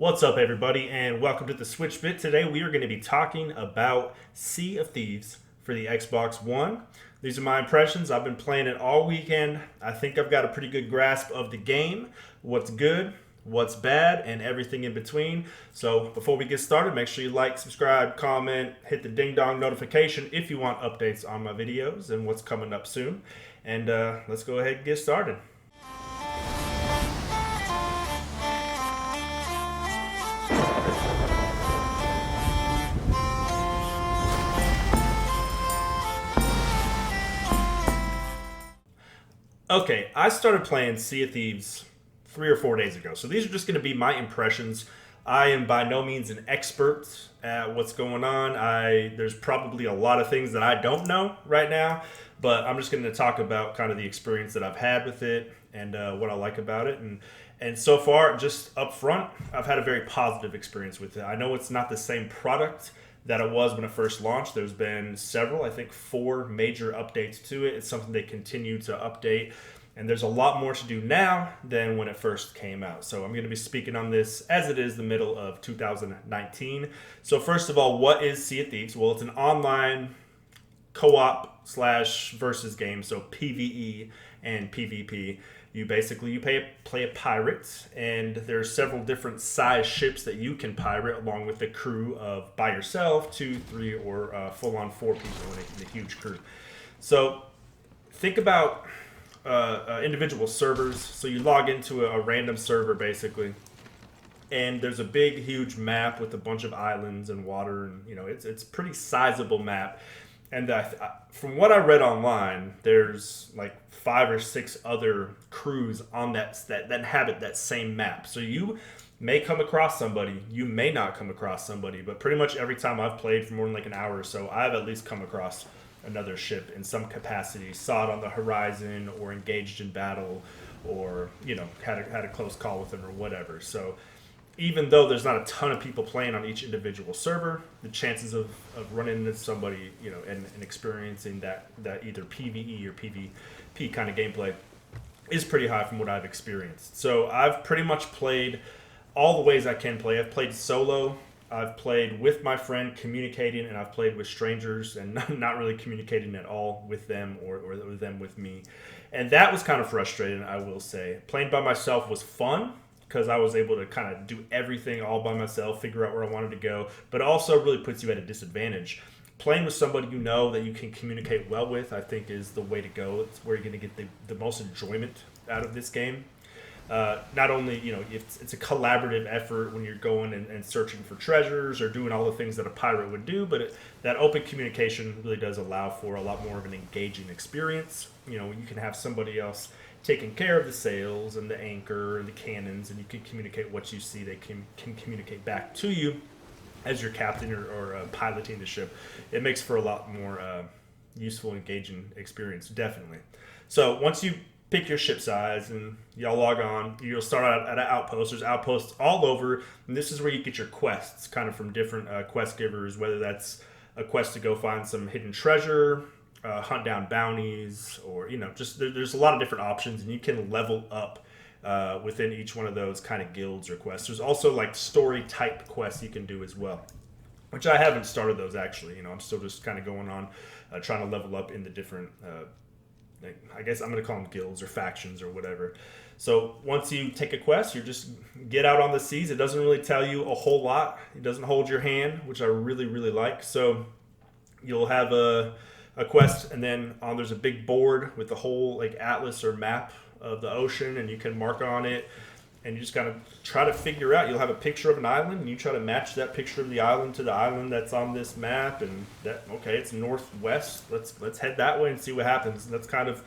What's up, everybody, and welcome to the Switch Bit. Today we are going to be talking about Sea of Thieves for the Xbox One. These are my impressions. I've been playing it all weekend. I think I've got a pretty good grasp of the game, what's good, what's bad, and everything in between. So before we get started, make sure you like, subscribe, comment, hit the ding-dong notification if you want updates on my videos and what's coming up soon. And let's go ahead and get started. Okay, I started playing Sea of Thieves 3 or 4 days ago. So these are just going to be my impressions. I am by no means an expert at what's going on. There's probably a lot of things that I don't know right now, but I'm just going to talk about kind of the experience that I've had with it and what I like about it. And so far, just up front, I've had a very positive experience with it. I know it's not the same product that it was when it first launched. There's been several, I think 4 major updates to it. It's something they continue to update, and there's a lot more to do now than when it first came out. So I'm going to be speaking on this as it is the middle of 2019. So first of all, what is Sea of Thieves? Well, it's an online co-op slash versus game, so PvE and PvP. You play a pirate, and there's several different size ships that you can pirate, along with a crew of by yourself, 2, 3, or full-on 4 people in a huge crew. So think about individual servers. So you log into a random server basically, and there's a big, huge map with a bunch of islands and water, and it's a pretty sizable map. And from what I read online, there's like 5 or 6 other crews on that inhabit that same map. So you may come across somebody, you may not come across somebody, but pretty much every time I've played for more than like an hour or so, I've at least come across another ship in some capacity, saw it on the horizon, or engaged in battle, or had a close call with them or whatever. So even though there's not a ton of people playing on each individual server, the chances of running into somebody, and experiencing that either PvE or PvP kind of gameplay is pretty high from what I've experienced. So I've pretty much played all the ways I can play. I've played solo, I've played with my friend communicating, and I've played with strangers and not really communicating at all with them or them with me. And that was kind of frustrating, I will say. Playing by myself was fun, because I was able to kind of do everything all by myself, figure out where I wanted to go, but also really puts you at a disadvantage. Playing with somebody that you can communicate well with, I think is the way to go. It's where you're going to get the most enjoyment out of this game. Not only, it's a collaborative effort when you're going and searching for treasures or doing all the things that a pirate would do, but that open communication really does allow for a lot more of an engaging experience. You can have somebody else taking care of the sails and the anchor and the cannons, and you can communicate what you see. They can communicate back to you as your captain or piloting the ship. It makes for a lot more useful, engaging experience, definitely. So once you pick your ship size and y'all log on, you'll start out at an outpost. There's outposts all over, and this is where you get your quests, kind of from different quest givers, whether that's a quest to go find some hidden treasure, hunt down bounties, or just there's a lot of different options, and you can level up within each one of those kind of guilds or quests. There's also like story type quests you can do as well, which I haven't started those actually. I'm still just kind of going on trying to level up in the different I guess I'm going to call them guilds or factions or whatever. So once you take a quest, you just get out on the seas. It doesn't really tell you a whole lot. It doesn't hold your hand, which I really, really like. So you'll have a quest, and then there's a big board with the whole like atlas or map of the ocean, and you can mark on it, and you just kind of try to figure out. You'll have a picture of an island, and you try to match that picture of the island to the island that's on this map, and it's northwest. Let's head that way and see what happens. And that's kind of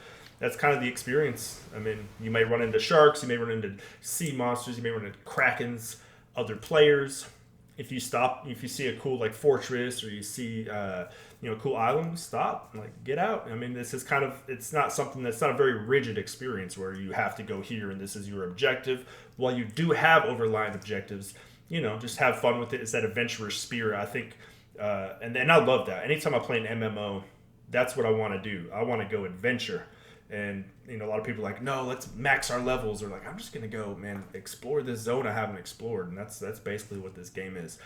the experience. I mean, you may run into sharks, you may run into sea monsters, you may run into krakens, other players. If you see a cool like fortress, or you see a cool island, stop, get out. I mean, this is it's not a very rigid experience where you have to go here and this is your objective. While you do have overlying objectives, just have fun with it. It's that adventurer's spirit, I think, and I love that. Anytime I play an MMO, that's what I want to do. I want to go adventure. And a lot of people are like, no, let's max our levels. Or like, I'm just gonna go, man, explore this zone I haven't explored, and that's basically what this game is.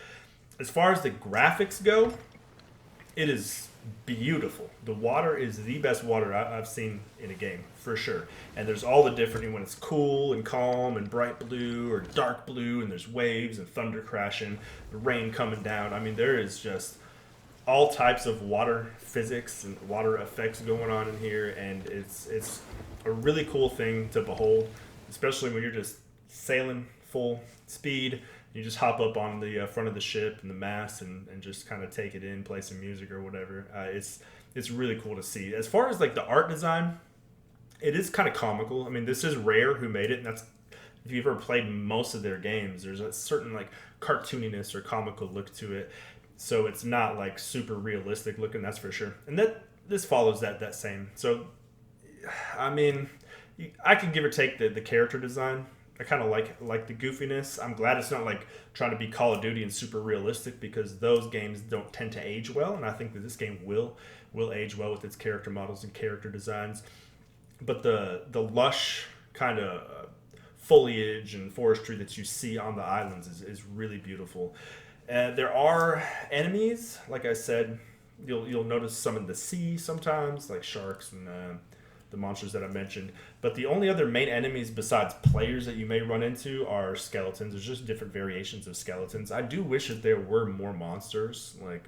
As far as the graphics go, it is beautiful. The water is the best water I've seen in a game for sure. And there's all the different when it's cool and calm and bright blue or dark blue, and there's waves and thunder crashing, the rain coming down. I mean, there is just all types of water physics and water effects going on in here, and it's a really cool thing to behold, especially when you're just sailing full speed. You just hop up on the front of the ship and the mast and just kind of take it in, play some music or whatever. It's really cool to see. As far as like the art design, it is kind of comical. I mean, this is Rare who made it, and that's if you've ever played most of their games, there's a certain like cartooniness or comical look to it. So it's not like super realistic looking, that's for sure. And this follows that same. So, I mean, I can give or take the character design. I kind of like the goofiness. I'm glad it's not like trying to be Call of Duty and super realistic, because those games don't tend to age well, and I think that this game will age well with its character models and character designs. But the lush kind of foliage and forestry that you see on the islands is really beautiful. There are enemies, like I said. You'll notice some in the sea sometimes, like sharks and the monsters that I mentioned. But the only other main enemies besides players that you may run into are skeletons. There's just different variations of skeletons. I do wish that there were more monsters. Like,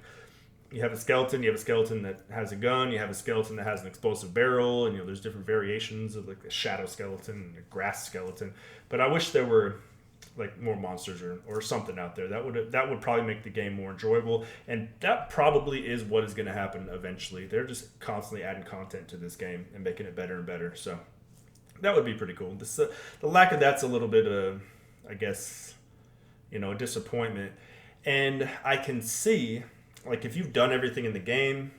you have a skeleton that has a gun, you have a skeleton that has an explosive barrel, and there's different variations of like a shadow skeleton and a grass skeleton. But I wish there were like more monsters or something out there. That would probably make the game more enjoyable, and that probably is what is going to happen eventually. They're just constantly adding content to this game and making it better and better. So that would be pretty cool. The lack of that's a little bit of, I guess, a disappointment. And I can see, like, if you've done everything in the game,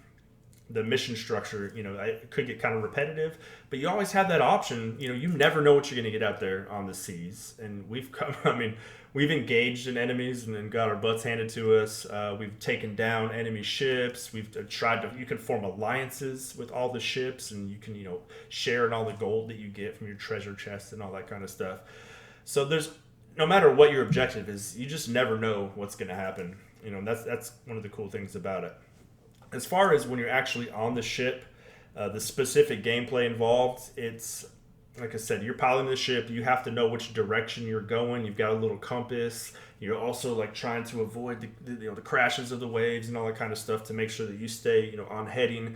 the mission structure, it could get kind of repetitive, but you always have that option. You never know what you're going to get out there on the seas. And we've engaged in enemies and then got our butts handed to us. We've taken down enemy ships. You can form alliances with all the ships, and you can, share in all the gold that you get from your treasure chest and all that kind of stuff. So no matter what your objective is, you just never know what's going to happen. That's one of the cool things about it. As far as when you're actually on the ship, the specific gameplay involved, it's, like I said, you're piloting the ship. You have to know which direction you're going. You've got a little compass. You're also like trying to avoid the crashes of the waves and all that kind of stuff to make sure that you stay, on heading.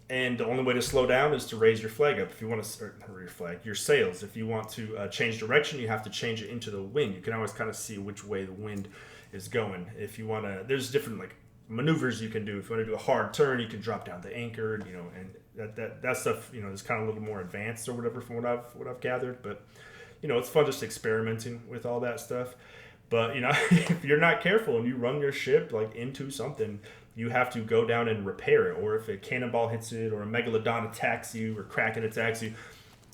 And the only way to slow down is to raise your flag up. If you want to, your sails. If you want to change direction, you have to change it into the wind. You can always kind of see which way the wind is going. If you want to, there's different like maneuvers you can do. If you want to do a hard turn, you can drop down the anchor, and that stuff, is kind of a little more advanced or whatever from what I've gathered. But it's fun just experimenting with all that stuff. But if you're not careful and you run your ship like into something, you have to go down and repair it. Or if a cannonball hits it, or a megalodon attacks you, or kraken attacks you,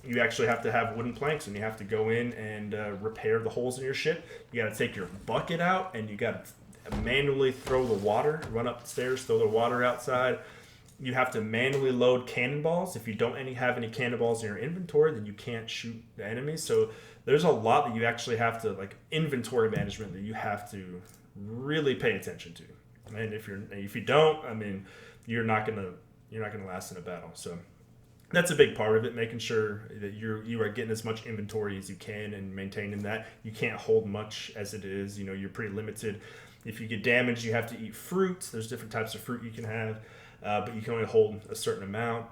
you actually have to have wooden planks, and you have to go in and repair the holes in your ship. You got to take your bucket out, and you got to manually throw the water, run upstairs, throw the water outside. You have to manually load cannonballs. If you don't have any cannonballs in your inventory, then you can't shoot the enemies. So there's a lot that you actually have to, like, inventory management that you have to really pay attention to. And if you don't, you're not gonna last in a battle. So that's a big part of it, making sure that you are getting as much inventory as you can and maintaining that. You can't hold much as it is. You're pretty limited. If you get damaged, you have to eat fruit. There's different types of fruit you can have, but you can only hold a certain amount.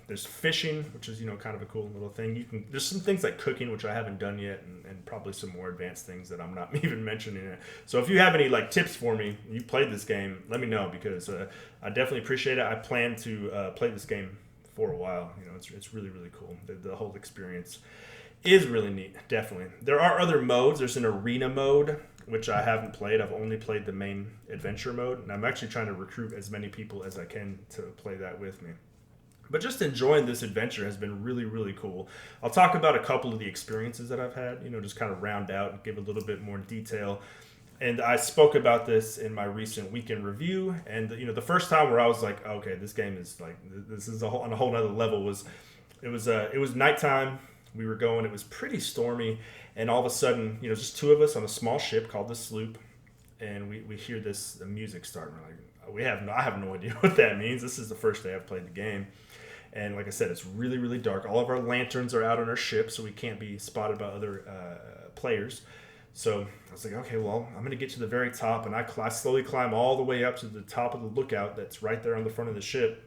There's fishing, which is kind of a cool little thing. There's some things like cooking, which I haven't done yet, and probably some more advanced things that I'm not even mentioning it. So if you have any like tips for me, you played this game, let me know, because I definitely appreciate it. I plan to play this game for a while. It's really, really cool. The whole experience is really neat. Definitely. There are other modes. There's an arena mode, which I haven't played. I've only played the main adventure mode, and I'm actually trying to recruit as many people as I can to play that with me. But just enjoying this adventure has been really, really cool. I'll talk about a couple of the experiences that I've had, just kind of round out and give a little bit more detail. And I spoke about this in my recent weekend review. And the first time where I was like, okay, this game is like this is on a whole nother level was it was nighttime. We were going. It was pretty stormy, and all of a sudden, just two of us on a small ship called the Sloop, and we hear this music starting. We're like, I have no idea what that means. This is the first day I've played the game. And like I said, it's really, really dark. All of our lanterns are out on our ship, so we can't be spotted by other players. So I was like, okay, well, I'm going to get to the very top. And I slowly climb all the way up to the top of the lookout that's right there on the front of the ship.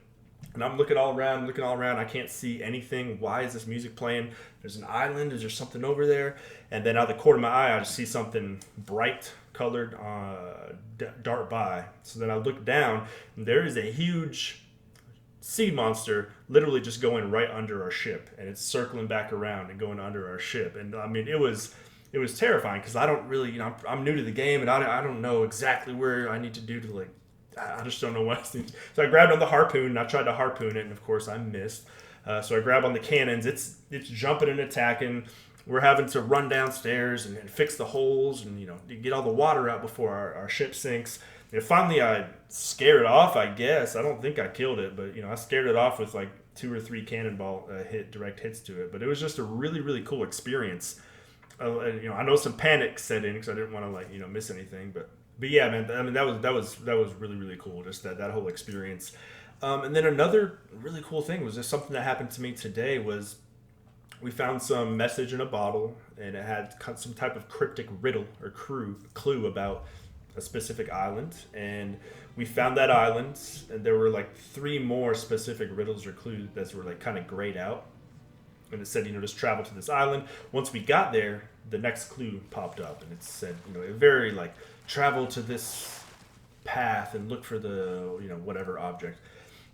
And I'm looking all around, I can't see anything. Why is this music playing? There's an island. Is there something over there? And then out of the corner of my eye, I just see something bright colored dart by. So then I look down, and there is a huge sea monster literally just going right under our ship, and it's circling back around and going under our ship. And I mean, it was terrifying because I don't really, I'm new to the game, and I don't know exactly where I need to do to, like, I just don't know what. So I grabbed on the harpoon and I tried to harpoon it, and of course I missed. So I grab on the cannons. It's jumping and attacking. We're having to run downstairs and fix the holes and get all the water out before our ship sinks. And finally, I scared it off. I guess I don't think I killed it, but I scared it off with like 2 or 3 cannonball direct hits to it. But it was just a really, really cool experience. I know some panic set in because I didn't want to miss anything, but yeah, man. I mean, that was really, really cool. Just that whole experience. And then another really cool thing was just something that happened to me today. Was we found some message in a bottle, and it had some type of cryptic riddle or clue about a specific island, and we found that island, and there were like 3 more specific riddles or clues that were like kind of grayed out, and it said just travel to this island. Once we got there, the next clue popped up, and it said it very like travel to this path and look for the whatever object.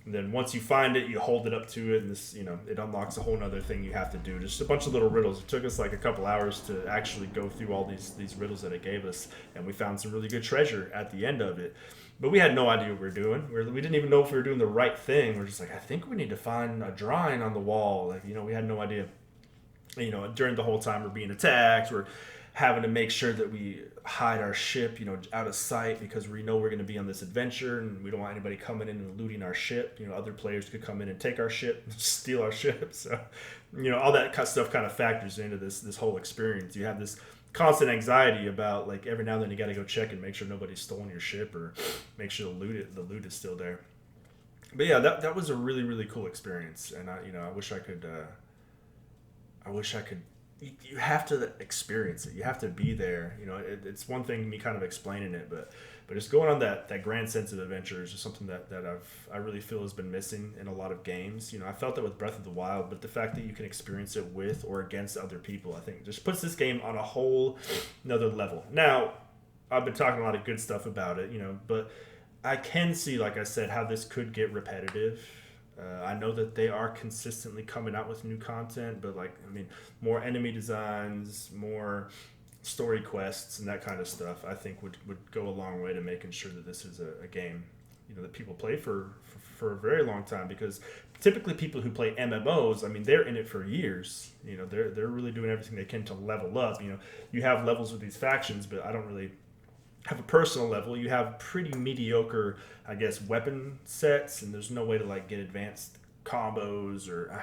And then once you find it, you hold it up to it, and this, it unlocks a whole other thing you have to do. Just a bunch of little riddles. It took us like a couple hours to actually go through all these riddles that it gave us, and we found some really good treasure at the end of it. But we had no idea what we were doing. We didn't even know if we were doing the right thing. We're just like, I think we need to find a drawing on the wall. Like, we had no idea. During the whole time we're being attacked, we're having to make sure that we hide our ship, out of sight, because we know we're going to be on this adventure, and we don't want anybody coming in and looting our ship. Other players could come in and take our ship, steal our ship. So, all that kind of stuff kind of factors into this whole experience. You have this constant anxiety about, like, every now and then you got to go check and make sure nobody's stolen your ship, or make sure the loot is still there. But yeah, that was a really, really cool experience, and I wish I could. You have to experience it. You have to be there. It's one thing me kind of explaining it, but just going on that grand sense of adventure is just something that I really feel has been missing in a lot of games. I felt that with Breath of the Wild, but the fact that you can experience it with or against other people, I think just puts this game on a whole another level. Now, I've been talking a lot of good stuff about it, but I can see, like I said, how this could get repetitive. I know that they are consistently coming out with new content, but more enemy designs, more story quests, and that kind of stuff, I think would go a long way to making sure that this is a game, that people play for a very long time. Because typically people who play MMOs, they're in it for years. They're really doing everything they can to level up. You have levels with these factions, but I don't really have a personal level. You have pretty mediocre, I guess, weapon sets, and there's no way to get advanced combos or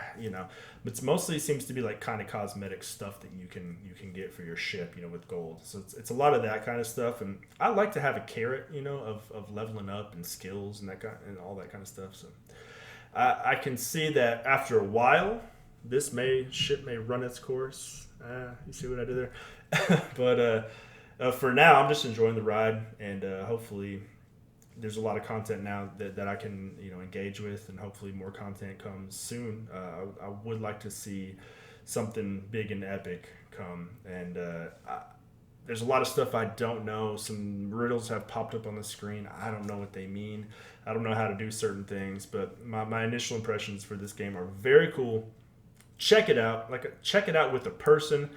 but it mostly seems to be kind of cosmetic stuff that you can get for your ship, with gold. So it's a lot of that kind of stuff, and I like to have a carrot, of leveling up and skills and and all that kind of stuff. So I can see that after a while, this ship may run its course. You see what I did there? But for now, I'm just enjoying the ride, and hopefully there's a lot of content now that I can engage with, and hopefully more content comes soon. I would like to see something big and epic come, and there's a lot of stuff I don't know. Some riddles have popped up on the screen. I don't know what they mean. I don't know how to do certain things, but my initial impressions for this game are very cool. Check it out. Check it out with a person.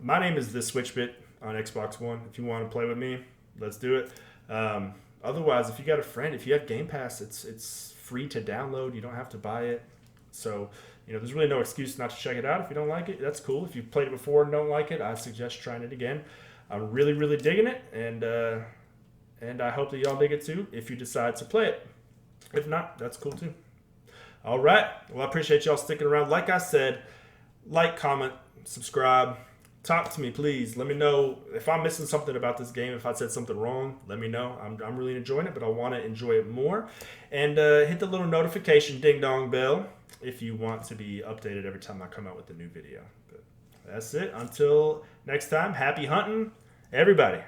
My name is The Switchbit on Xbox One. If you want to play with me, let's do it. Otherwise, if you got a friend, if you have Game Pass, it's free to download. You don't have to buy it. So, there's really no excuse not to check it out. If you don't like it, that's cool. If you've played it before and don't like it, I suggest trying it again. I'm really, really digging it, and I hope that y'all dig it too if you decide to play it. If not, that's cool too. All right. Well, I appreciate y'all sticking around. Like I said, like, comment, subscribe. Talk to me, please. Let me know if I'm missing something about this game. If I said something wrong, let me know. I'm really enjoying it, but I want to enjoy it more. And hit the little notification ding-dong bell if you want to be updated every time I come out with a new video. But that's it. Until next time, happy hunting, everybody.